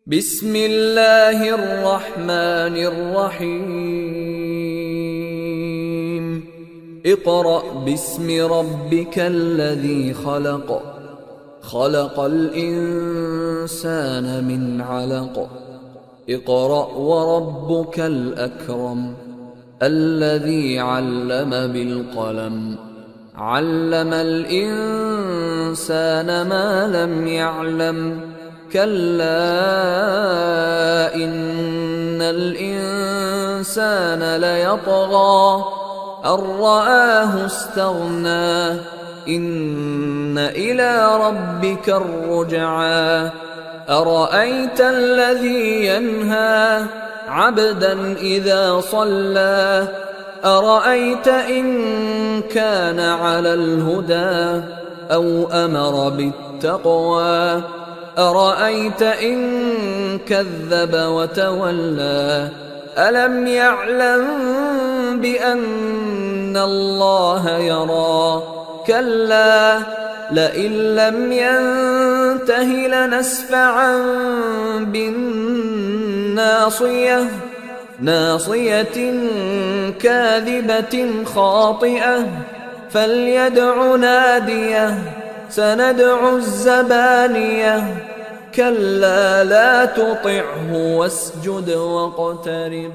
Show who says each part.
Speaker 1: بسم الله الرحمن الرحيم اقرأ باسم ربك الذي خلق خلق الإنسان من علق اقرأ وربك الأكرم الذي علم بالقلم علم الإنسان ما لم يعلم كلا إن الإنسان ليطغى أن رآه استغنى إن إلى ربك الرجعى أرأيت الذي ينهى عبدا إذا صلى أرأيت إن كان على الهدى أو أمر بالتقوى أرأيت إن كذب وتولى ألم يعلم بأن الله يرى كلا لئن لم ينته لنسفعا بالناصية ناصية كاذبة خاطئة فليدع ناديه سندع الزبانية كلا لا تطعه واسجد واقترب